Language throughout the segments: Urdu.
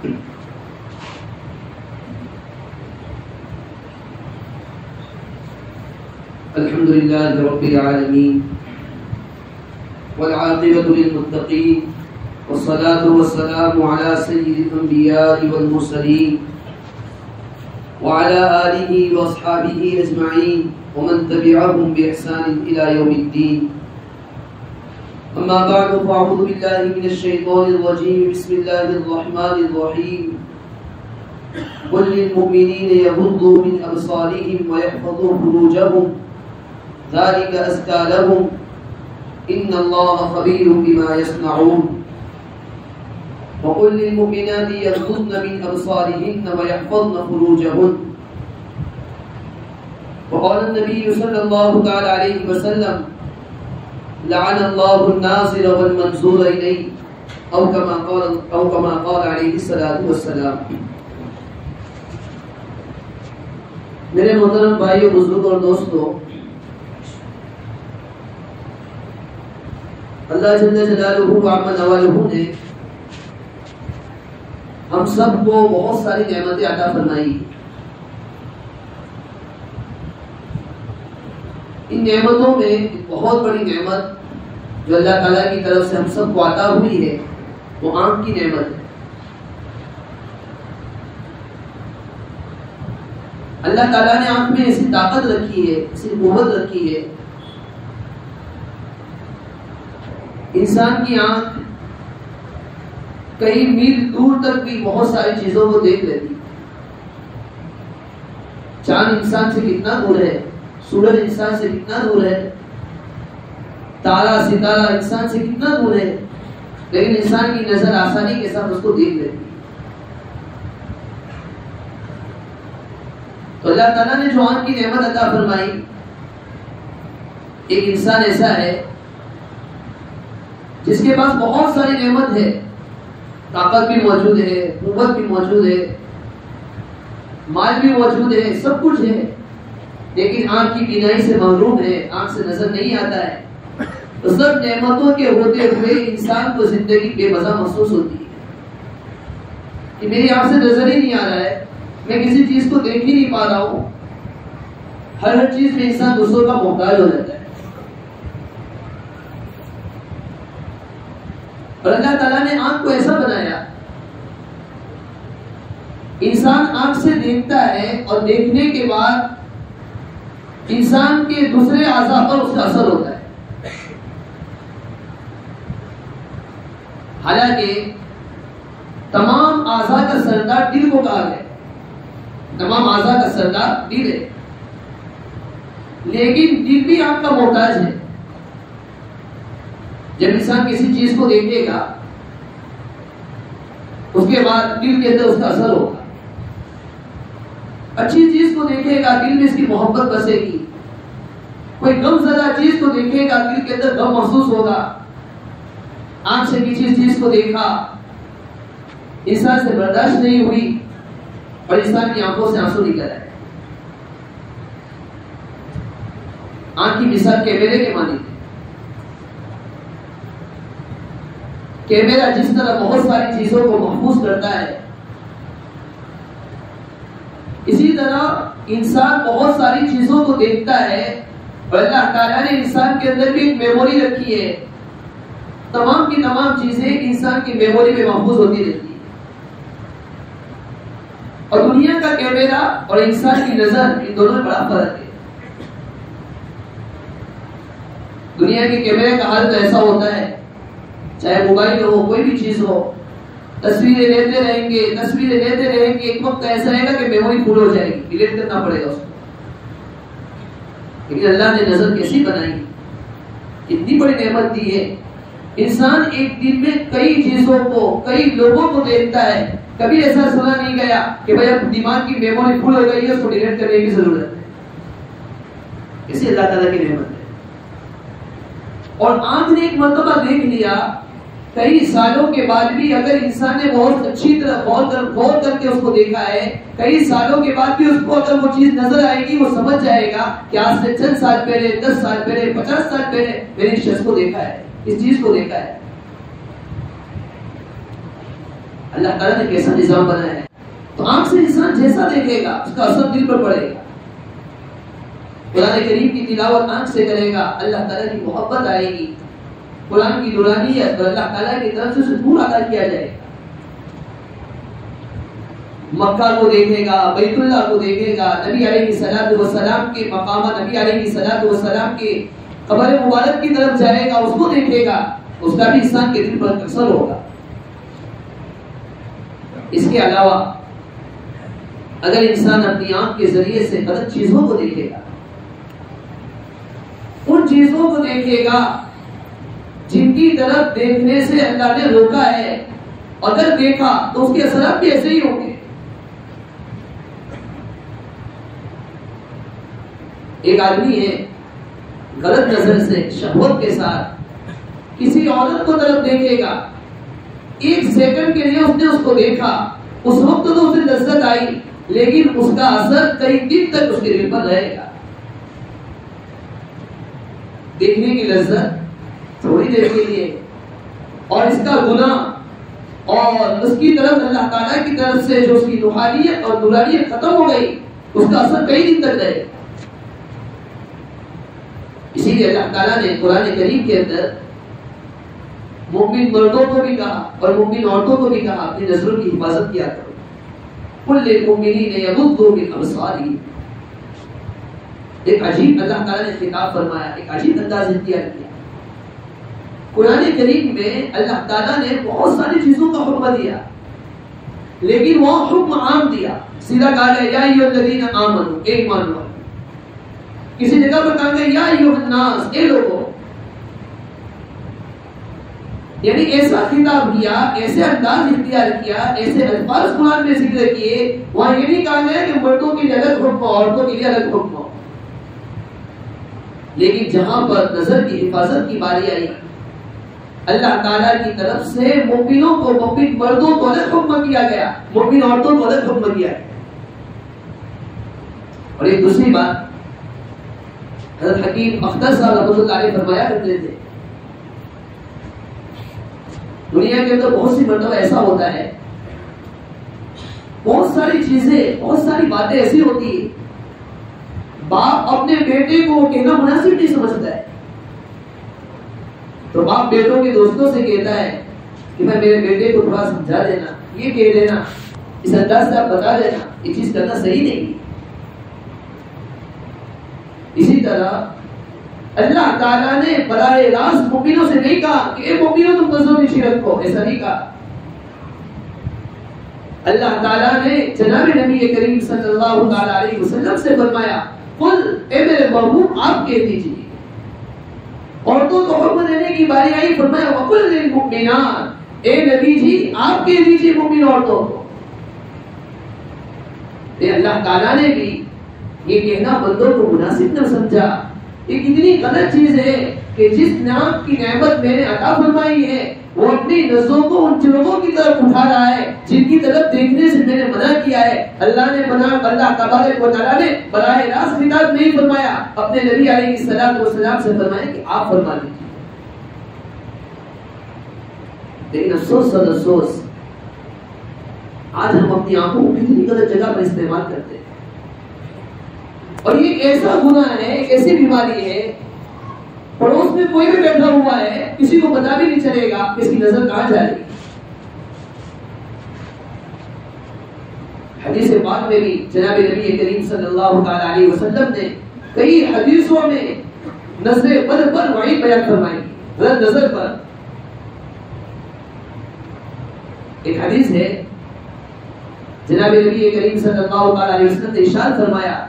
الحمد لله رب العالمين والعاقبة للمتقين والصلاة والسلام على سيد الأنبياء والمرسلين وعلى آله وأصحابه أجمعين ومن تبعهم بإحسان إلى يوم الدين. أما بعد فأعوذ بالله من الشيطان الرجيم. بسم الله الرحمن الرحيم. قل للمؤمنين يغضوا من أبصارهم ويحفظوا فروجهم ذلك أزكى لهم إن الله خبير بما يصنعون. وقل للمؤمنات يغضضن من أبصارهن ويحفظن فروجهن. وقال النبي صلى الله تعالى عليه وسلم لعن الله الناظر والمنظور إليه أو كما قال عليه الصلاة والسلام. میرے محترم بھائیو، بزرگ اور دوستو، اللہ جل جلالہ وعظم نوالہ نے ہم سب کو بہت ساری نعمتیں عطا فرمائی. ان نعمتوں میں بہت بڑی نعمت جو اللہ تعالیٰ کی طرف سے ہم سب کو عطا ہوئی ہے وہ آنکھ کی نعمت ہے. اللہ تعالیٰ نے آنکھ میں ایسی طاقت رکھی ہے، ایسی قوت رکھی ہے. انسان کی آنکھ کئی میل دور تک بھی بہت ساری چیزوں کو دیکھ لیتی. چاند انسان سے کتنا دور ہے، سورج انسان سے کتنا دور ہے، تارا ستارہ انسان سے کتنا دور ہے، لیکن انسان کی نظر آسانی کے ساتھ اس کو دیکھ لیتی. تو اللہ تعالیٰ نے جو آنکھ کی نعمت عطا فرمائی، ایک انسان ایسا ہے جس کے پاس بہت ساری نعمت ہے، طاقت بھی موجود ہے، قوت بھی موجود ہے، مال بھی موجود ہے، سب کچھ ہے، لیکن آنکھ کی بینائی سے محروم ہے، آنکھ سے نظر نہیں آتا ہے. تو سب نعمتوں کے ہوتے ہوئے انسان کو زندگی بے مزہ محسوس ہوتی ہے کہ میری آنکھ سے نظر ہی نہیں آ رہا ہے، میں کسی چیز کو دیکھ ہی نہیں پا رہا ہوں. ہر چیز میں انسان دوسروں کا محتاج ہو جاتا ہے. اور اللہ تعالیٰ نے آنکھ کو ایسا بنایا، انسان آنکھ سے دیکھتا ہے اور دیکھنے کے بعد انسان کے دوسرے اعضاء پر اس کا اثر ہوتا ہے. حالانکہ تمام اعضاء کا سردار دل کو کہا گیا، تمام اعضاء کا سردار دل ہے، لیکن دل بھی آنکھ کا محتاج ہے. جب انسان کسی چیز کو دیکھے گا اس کے بعد دل کے اندر اس کا اثر ہوگا. اچھی چیز کو دیکھے گا دل میں اس کی محبت بسے گی. کوئی غم زدہ چیز کو دیکھے گا دل کے اندر غم محسوس ہوگا. آنکھ سے کسی چیز کو دیکھا، انسان سے برداشت نہیں ہوئی اور انسان کی آنکھوں سے آنسو نکل آئے. آنکھ کی مثال کیمرے کے مانند ہے. کیمرہ جس طرح بہت ساری چیزوں کو محفوظ کرتا ہے، اسی طرح انسان بہت ساری چیزوں کو دیکھتا ہے. اور اللہ تعالیٰ نے انسان کے اندر بھی ایک میموری رکھی ہے. تمام کی تمام چیزیں انسان کی میموری میں محفوظ ہوتی رہتی ہے. اور دنیا کا کیمرہ اور انسان کی نظر، ان دونوں میں بڑا فرق ہے. دنیا کے کیمرے کا حال تو ایسا ہوتا ہے، چاہے موبائل ہو، کوئی بھی چیز ہو، تصویریں لیتے رہیں گے، ایک وقت ایسا رہے گا کہ میموری فل ہو جائے گی، ڈیلیٹ کرنا پڑے گا اس کو. لیکن اللہ نے نظر کیسی بنائی، اتنی بڑی نعمت دی ہے. انسان ایک دن میں کئی چیزوں کو، کئی لوگوں کو دیکھتا ہے. کبھی ایسا سنا نہیں گیا کہ بھائی اب دماغ کی میموری فل ہو گئی ہے، اس کو ڈیلیٹ کرنے کی ضرورت ہے. اسی اللہ تعالیٰ کی نعمت ہے. اور آنکھ نے ایک مرتبہ دیکھ لیا، کئی سالوں کے بعد بھی اگر انسان نے بہت اچھی طرح غور کر کے اس کو دیکھا ہے، کئی سالوں کے بعد بھی اس کو اگر وہ چیز نظر آئے گی، وہ سمجھ جائے گا کہ آج سے چند سال پہلے، 10 سال پہلے، 50 سال پہلے میں نے اس شخص کو دیکھا ہے، اس چیز کو دیکھا ہے. اللہ تعالیٰ نے کیسا نظام بنایا ہے. تو آنکھ سے انسان جیسا دیکھے گا اس کا اثر دل پر پڑے گا. قرآن کریم کی تلاوت آنکھ سے کرے گا, اللہ تعالیٰ کی محبت آئے گی, قرآن کی نورانیت اور اللہ تعالیٰ کی طرف سے نور ادا کیا جائے گا. مکہ کو دیکھے گا, بیت اللہ کو دیکھے گا, نبی علیہ الصلوۃ والسلام کے مقامات, نبی علیہ الصلوۃ والسلام کے قبر مبارک کی طرف جائے گا, اس کو دیکھے گا, اس کا بھی انسان کے دل پر اثر ہوگا. اس کے علاوہ اگر انسان اپنی آنکھ کے ذریعے سے غلط چیزوں کو دیکھے گا, ان چیزوں کو دیکھے گا جن کی طرف دیکھنے سے اللہ نے روکا ہے, اگر دیکھا تو اس کے اثرات بھی ایسے ہی ہوں گے. ایک آدمی ہے غلط نظر سے شہوت کے ساتھ کسی عورت کو طرف دیکھے گا, ایک سیکنڈ کے لیے اس نے اس کو دیکھا, اس وقت تو اسے لذت آئی, لیکن اس کا اثر کئی دن تک اس کے دل پر رہے گا. دیکھنے کی لذت تھوڑی دیر کے لیے, اور اس کا گناہ اور اس کی طرف اللہ تعالیٰ کی طرف سے جو اس کی روحانیت اور نورانیت ختم ہو گئی, اس کا اثر کئی دن تک رہے گا. اسی لیے اللہ تعالیٰ نے قرآن کریم کے اندر مومن مردوں کو بھی کہا اور مومن عورتوں کو بھی کہا اپنی نظروں کی حفاظت کیا کرو. قل للمؤمنین یغضوا من ابصارہم. ایک عجیب اللہ تعالیٰ نے خطاب فرمایا, ایک عجیب انداز اختیار کیا. قرآن کریم میں اللہ تعالیٰ نے بہت ساری چیزوں کا حکم دیا, لیکن وہ حکم عام دیا. سیدھا کہا گیا یا ایھا الذین آمنوا, ایمان والو. کسی جگہ پر کہا گیا یا ایھا الناس, اے لوگوں. یعنی ایسا خطاب کیا, ایسے انداز اختیار کیا, ایسے الفاظ قرآن میں ذکر کیے. وہاں یہ نہیں کہا گیا کہ مردوں کے لیے الگ حکم ہو, عورتوں کے لیے الگ حکم ہو. لیکن جہاں پر نظر کی حفاظت کی باری آئی, اللہ تعالیٰ کی طرف سے مومنوں کو, مومن مردوں کو الگ حکم کیا گیا, مومن عورتوں کو الگ حکم کیا گیا. اور ایک دوسری بات حضرت حکیم اختر صاحب رحمۃ اللہ علیہ فرمایا کرتے تھے, دنیا کے اندر بہت سی مرتبہ ایسا ہوتا ہے, بہت ساری چیزیں, بہت ساری باتیں ایسی ہوتی ہیں, باپ اپنے بیٹے کو کہنا مناسب نہیں سمجھتا ہے, تو باپ بیٹوں کے دوستوں سے کہتا ہے کہ میں میرے بیٹے کو تھوڑا سمجھا دینا, یہ کہہ دینا, اس انداز سے آپ بتا دینا, یہ چیز کرنا صحیح نہیں. اسی طرح اللہ تعالیٰ نے براہ راست مومنوں سے نہیں کہا کہ اے مومنوں تم نظروں کی شرک کو, ایسا نہیں کہا. اللہ تعالیٰ نے جناب نبی کریم صلی اللہ علیہ وسلم سے فرمایا قل, اے میرے محبوب آپ کہہ دیجیے. عورتوں کو حکم دینے کی باری آئی, فرمایا وقل للمؤمنات, اے نبی جی آپ کہہ دیجیے مومن عورتوں کو. اللہ تعالیٰ نے بھی یہ کہنا بندوں کو مناسب نہ سمجھا. یہ کتنی غلط چیز ہے کہ جس نام کی نعمت میں نے عطا فرمائی ہے وہ اپنی نظروں کو ان لوگوں کی طرف اٹھا رہا ہے جن کی طرف دیکھنے سے میں نے منع کیا ہے. اللہ نے اللہ تبارک و تعالیٰ نے براہ راست خطاب نہیں فرمایا, اپنے نبی علیہ الصلوۃ والسلام سے فرمایا کہ آپ فرما لیجیے. لیکن افسوس اور افسوس, آج ہم اپنی آنکھوں کو کتنی غلط جگہ پر استعمال کرتے ہیں. اور یہ ایسا گناہ ہے, ایک ایسی بیماری ہے, پڑوس میں کوئی بھی بیٹھا ہوا ہے, کسی کو پتا بھی نہیں چلے گا کہ اس کی نظر کہاں جا رہی. حدیث پاک میں بھی جناب نبی کریم صلی اللہ علیہ وسلم نے کئی حدیثوں میں نظر بد پر وعید بیان فرمائی, غلط نظر پر. ایک حدیث ہے جناب نبی کریم صلی اللہ علیہ وسلم نے ارشاد فرمایا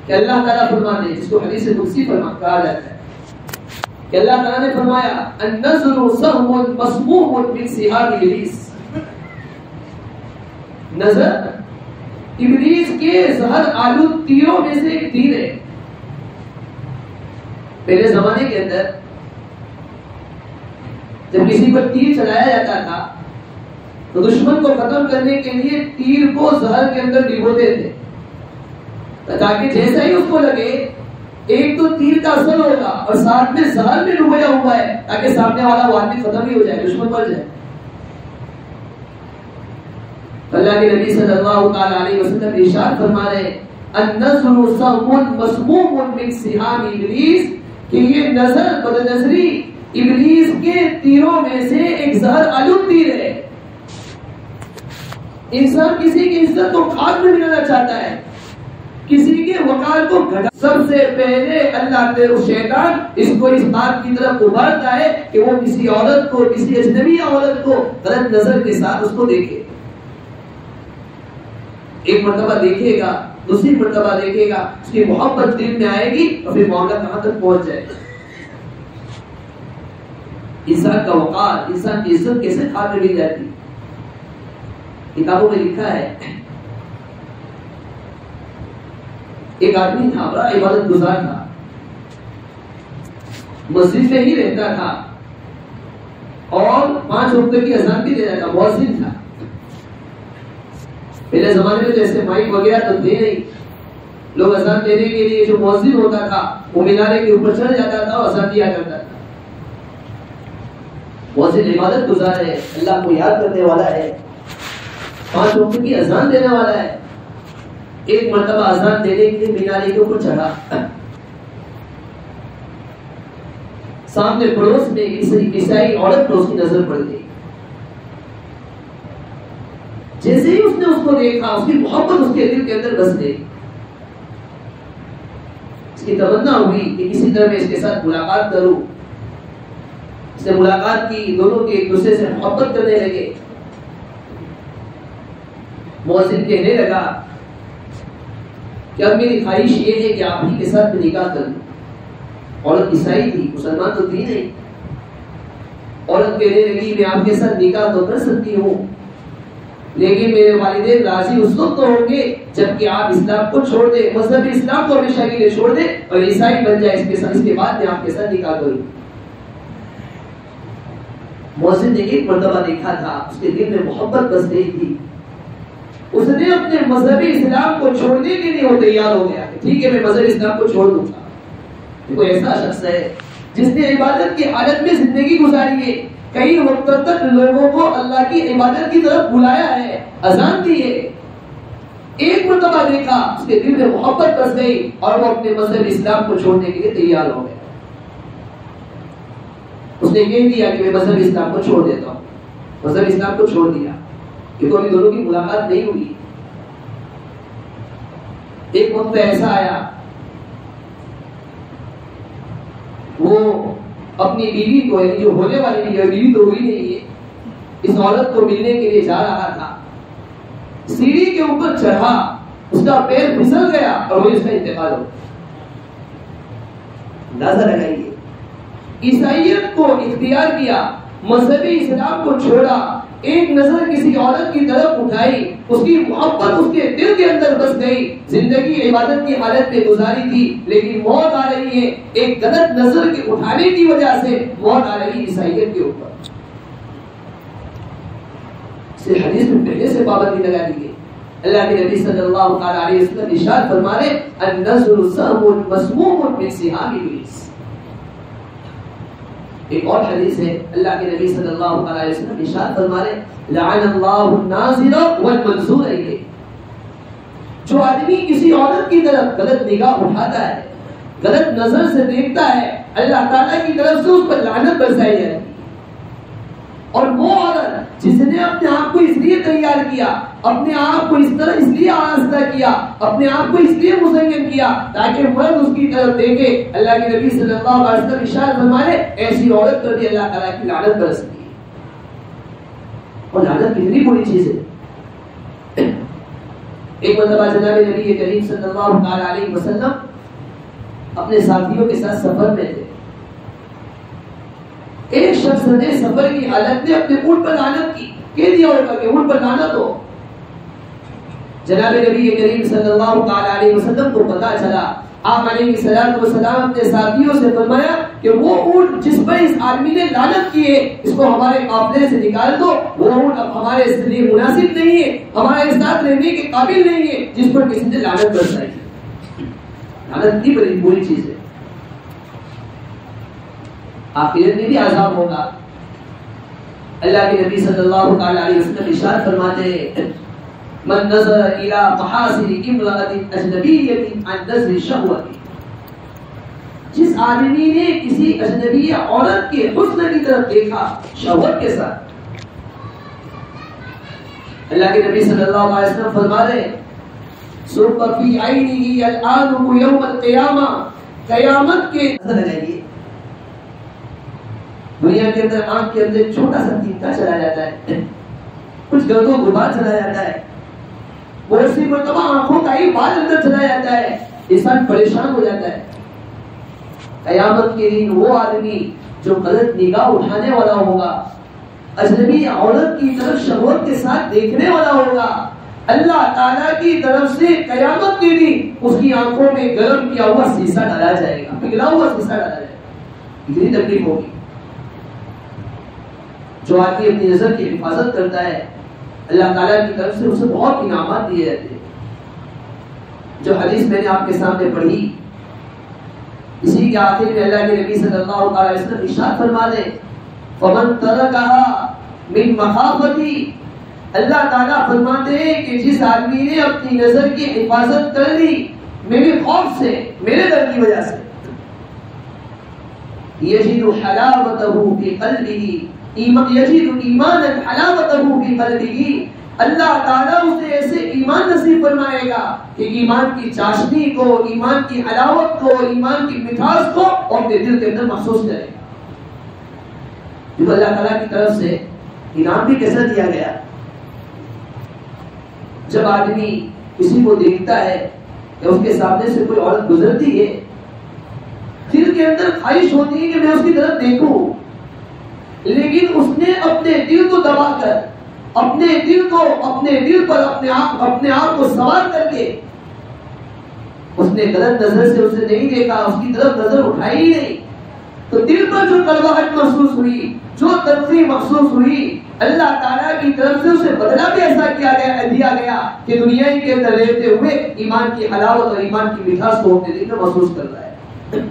کہ اللہ تعالیٰ فرماتے ہیں, جس کو حدیث قدسی کہا جاتا ہے, کہ اللہ تعالیٰ نے فرمایا النظر سهم مسموم من سهام ابلیس. نظر ابلیس کے زہر آلود تیروں میں سے ایک تیر ہے. پہلے زمانے کے اندر جب کسی پر تیر چلایا جاتا تھا تو دشمن کو ختم کرنے کے لیے تیر کو زہر کے اندر ڈبوتے تھے, تاکہ جیسا ہی اس کو لگے ایک تو تیر کا اثر ہوگا اور ساتھ میں زہر میں ڈوبا ہوا ہے, تاکہ سامنے والا وہ آدمی ختم ہی ہو جائے, دشمن مر جائے. اللہ کے نبی صلی اللہ تعالی علیہ وسلم ارشاد فرما رہے ہیں النظر سهم مسموم من سهام ابلیس کہ یہ نظر بد نظری ابلیس کے تیروں میں سے ایک زہر آلود تیر ہے. انسان کسی کی عزت کو خاک میں ملانا چاہتا ہے, کسی کے وقار کو گھٹا. سب سے پہلے اللہ کے شیطان اس کو اس بات کی طرف ابھارتا ہے کہ وہ کسی عورت کو, کسی اجنبی عورت کو غلط نظر کے ساتھ اس کو دیکھے. ایک مرتبہ دیکھے گا, دوسری مرتبہ دیکھے گا, اس کی محبت دل میں آئے گی اور پھر معاملہ کہاں تک پہنچ جائے گا. انسان کا وقار, انسان کی عزت کیسے خاک میں مل جاتی. کتابوں میں لکھا ہے ایک آدمی تھا, بڑا عبادت گزار تھا, مسجد میں ہی رہتا تھا اور 5 وقت کی اذان بھی دیتا تھا, مؤذن تھا. پہلے زمانے میں جیسے مائک وغیرہ تو تھے نہیں, لوگ اذان دینے کے لیے جو مؤذن ہوتا تھا وہ مینارے کے اوپر چڑھ جاتا تھا اور اذان دیا کرتا تھا. مؤذن عبادت گزار ہے, اللہ کو یاد کرنے والا ہے, 5 وقت کی اذان دینے والا ہے. ایک مرتبہ اذان دینے کے لیے مینارے کے اوپر چڑھا. سامنے پڑوس میں عیسائی عورت پر اس کی نظر پڑ گئی. جیسے ہی اس نے اس کو دیکھا, اس کی محبت اس کے دل کے اندر بس گئی. اس کی تمنا ہوئی کہ کسی طرح میں اس کے ساتھ ملاقات کروں. اس نے ملاقات کی, دونوں کے ایک دوسرے سے محبت کرنے لگے. مؤذن کہنے لگا کہ اب میری خواہش یہ ہے کہ آپ ہی کے ساتھ میں نکاح کر لوں. عورت عیسائی تھی, مسلمان تو تھی نہیں. عورت کہنے لگی میں آپ کے ساتھ نکاح تو کر سکتی ہوں, لیکن میرے والدین راضی اس وقت تو ہوں گے جبکہ آپ اسلام کو چھوڑ دیں, مذہب اسلام کو ہمیشہ کے لیے چھوڑ دیں اور عیسائی بن جائے. اس کے بعد میں آپ کے ساتھ نکاح کروں. مؤذن نے ایک مرتبہ دیکھا تھا, اس کے دل میں محبت بس گئی تھی. اس نے اپنے مذہبی اسلام کو چھوڑنے کے لیے وہ تیار ہو گیا. ٹھیک ہے, میں مذہب اسلام کو چھوڑ دوں گا. کوئی ایسا شخص ہے جس نے عبادت کی حالت میں زندگی گزاری ہے, کئی وقت تک لوگوں کو اللہ کی عبادت کی طرف بلایا ہے, اذان دی ہے. ایک مرتبہ دیکھا, اس کے دل میں محبت بس گئی اور وہ اپنے مذہب اسلام کو چھوڑنے کے لیے تیار ہو گیا. اس نے کہہ دیا کہ میں مذہب اسلام کو چھوڑ دیتا ہوں. مذہب اسلام کو چھوڑ دیا. یہ تو ابھی دونوں کی ملاقات نہیں ہوئی. ایک وقت ایسا آیا, وہ اپنی بیوی کو, یعنی جو ہونے والی بیوی تو ہوئی نہیں ہے, اس عورت کو ملنے کے لیے جا رہا تھا. سیڑھی کے اوپر چڑھا, اس کا پیر پھسل گیا اور وہ اس کا انتقال ہو گیا. اندازہ لگائیے, عیسائیت کو اختیار کیا, مذہبی اسلام کو چھوڑا, ایک نظر کسی عورت کی طرف اٹھائی, اس کی محبت اس کے دل کے اندر بس گئی. زندگی عبادت کی حالت میں گزاری تھی, لیکن موت آ رہی ہے ایک غلط نظر کے اٹھانے کی وجہ سے. موت آ رہی عیسائیت کے اوپر. سے حدیث میں پہلے سے پابندی لگا دی گئی. اللہ کے نبی صلی اللہ تعالی علیہ وسلم ارشاد فرما رہے النظر سهم مسموم من سهام ابلیس. ایک اور حدیث ہے, اللہ کے نبی صلی اللہ علیہ وسلم ارشاد فرما رہے لعن اللہ الناظر والمنظور الیہ. جو آدمی کسی عورت کی طرف غلط نگاہ اٹھاتا ہے, غلط نظر سے دیکھتا ہے, اللہ تعالیٰ کی طرف سے اس پر لعنت برسائی جاتی ہے. اور وہ عورت جس نے اپنے آپ کو اس لیے تیار کیا, اپنے آپ کو اس طرح اس لیے آراستہ کیا, اپنے آپ کو اس لیے مزین کیا تاکہ مرد اس کی طرف دیکھے, اللہ کے نبی صلی اللہ علیہ وسلم ارشاد فرمائے ایسی عورت پر بھی اللہ تعالیٰ کی لعنت برستی ہے. اور لعنت کتنی بری چیز ہے. ایک مرتبہ جناب نبی کریم صلی اللہ علیہ وسلم اپنے ساتھیوں کے ساتھ سفر میں تھے. ایک شخص نے سفر کی حالت میں اپنے اونٹ پر لعنت کی, کہہ دیا ہوگا کہ اونٹ پر لعنت ہو. جناب نبی کریم صلی اللہ علیہ وسلم کو پتا چلا, آپ علیہ الصلوۃ والسلام اپنے ساتھیوں سے فرمایا کہ وہ اونٹ جس پر اس آدمی نے لعنت کی ہے اس کو ہمارے قافلے سے نکال دو. وہ اونٹ اب ہمارے لیے مناسب نہیں ہے, ہمارے ساتھ رہنے کے قابل نہیں ہے جس پر کسی نے لعنت برسائی. لعنت کی بڑی بری چیز ہے. آخرت میں بھی عذاب ہوگا. اللہ کے نبی صلی اللہ علیہ وسلم ارشاد فرماتے ہیں من نظر الى محاسن امرأة اجنبیۃ عن نظر شہوت، جس آدمی نے کسی اجنبی عورت کے حسن کی طرف دیکھا شہوت کے ساتھ. اللہ کے نبی صلی اللہ علیہ وسلم فرما رہے سب فی عینہ العالم یوم القیامہ، قیامت کے لگائیے دنیا کے اندر آنکھ کے اندر چھوٹا سا تیتا چلا جاتا ہے، کچھ گرد و غبار چلا جاتا ہے، بہت سی مرتبہ آنکھوں کا ہی بال اندر چلا جاتا ہے، انسان پریشان ہو جاتا ہے. قیامت کے دن وہ آدمی جو غلط نگاہ اٹھانے والا ہوگا، اجنبی عورت کی طرف شہوت کے ساتھ دیکھنے والا ہوگا، اللہ تعالیٰ کی طرف سے قیامت کے دن اس کی آنکھوں میں گرم کیا ہوا سیسا ڈالا جائے گا، پگھلا ہوا سیسا ڈالا جائے گا. اتنی تکلیف ہوگی. جو آدمی اپنی نظر کی حفاظت کرتا ہے اللہ تعالیٰ کی طرف سے اسے بہت انعامات دیے جاتے ہیں. جو حدیث میں نے آپ کے سامنے پڑھی اسی کے آخر میں اللہ کے نبی صلی اللہ علیہ وسلم ارشاد فرما دے فمن ترکها من مخافتی، اللہ تعالیٰ فرماتے ہیں کہ جس آدمی نے اپنی نظر کی حفاظت کر لی میرے خوف سے، میرے ڈر کی وجہ سے، یجد حلاوتہ فی قلبہ، یجد ایمانا حلاوتہ فی قلبہ، اللہ تعالیٰ اسے ایسے ایمان نصیب فرمائے گا کہ ایمان کی چاشنی کو، ایمان کی حلاوت کو، ایمان کی مٹھاس کو اپنے دل کے اندر محسوس کرے گا. جو اللہ تعالیٰ کی طرف سے انعام بھی کیسا دیا گیا. جب آدمی کسی کو دیکھتا ہے کہ اس کے سامنے سے کوئی عورت گزرتی ہے، دل کے اندر خواہش ہوتی ہے کہ میں اس کی طرف دیکھوں، لیکن اس نے اپنے دل کو دبا کر، اپنے دل پر اپنے آپ کو سوار کر کے اس نے غلط نظر سے اسے نہیں دیکھا، اس کی طرف نظر اٹھائی ہی نہیں، تو دل پر جو کڑواہٹ محسوس ہوئی، جو تلخی محسوس ہوئی، اللہ تعالیٰ کی طرف سے اسے بدلہ بھی ایسا دیا گیا کہ دنیا کے اندر رہتے ہوئے ایمان کی حلاوت اور ایمان کی مٹھاس کو اپنے دل میں محسوس کر رہا ہے.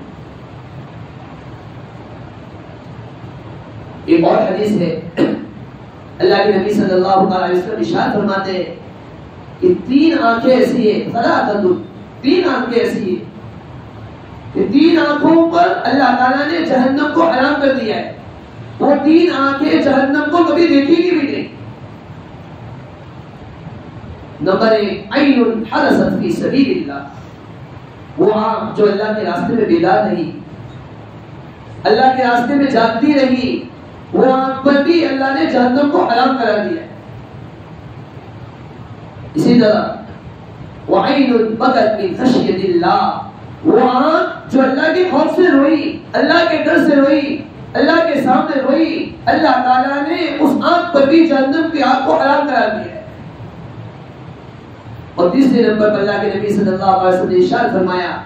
ایک اور حدیث ہے اللہ کے نبی صلی اللہ علیہ وسلم ارشاد فرماتے ہیں کہ تین آنکھیں ایسی ہیں، تین آنکھیں ایسی ہیں کہ تین آنکھوں پر اللہ تعالیٰ نے جہنم کو حرام کر دیا ہے. وہ تین آنکھیں جہنم کو کبھی دیکھی گی بھی نہیں. نمبر 1 عین حرست فی سبیل اللہ، وہ آنکھ جو اللہ کے راستے میں بیدار رہی، اللہ کے راستے میں جاگتی رہی، وہ آنکھ پر بھی اللہ نے جہنم کو حرام کرا دیا. اسی طرح وعین بکت من خشیت اللہ، وہ آنکھ جو اللہ کے خوف سے روئی، اللہ کے ڈر سے روئی، اللہ کے سامنے روئی، اللہ تعالیٰ نے اس آنکھ پر بھی جہنم کی آگ کو حرام کرا دیا ہے. اور تیسرے نمبر پر اللہ کے نبی صلی اللہ علیہ وسلم نے ارشاد فرمایا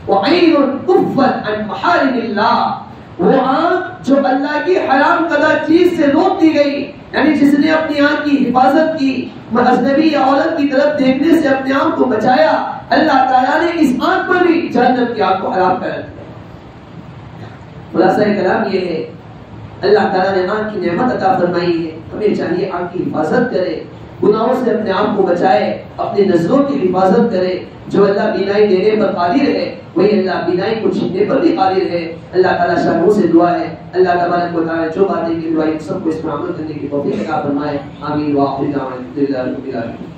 وعین کفت عن محارم اللہ، وہ آنکھ جو اللہ کی حرام کردہ چیز سے روک دی گئی، یعنی جس نے اپنی آنکھ کی حفاظت کی، اجنبی عورت کی طرف دیکھنے سے اپنے آپ کو بچایا، اللہ تعالیٰ نے اس آنکھ پر بھی جہنم کی آگ کو حرام کر دیا. خلاصہ کلام یہ ہے اللہ تعالیٰ نے آنکھ کی نعمت عطا فرمائی ہے، ہمیں چاہیے آنکھ کی حفاظت کرے، گناہوں سے اپنے آپ کو بچائے، اپنی نظروں کی حفاظت کرے. جو اللہ بینائی دینے پر قادر ہے وہی اللہ بینائی کو چھیننے پر بھی قادر ہے. اللہ تعالیٰ شاہوں سے دعا ہے اللہ تبارک و تعالیٰ جو باتیں کی دعائیں سب کو اس پر عمل کرنے کی توفیق عطا فرمائے. آمین. وآخر دعوانا الحمدللہ رب العالمین.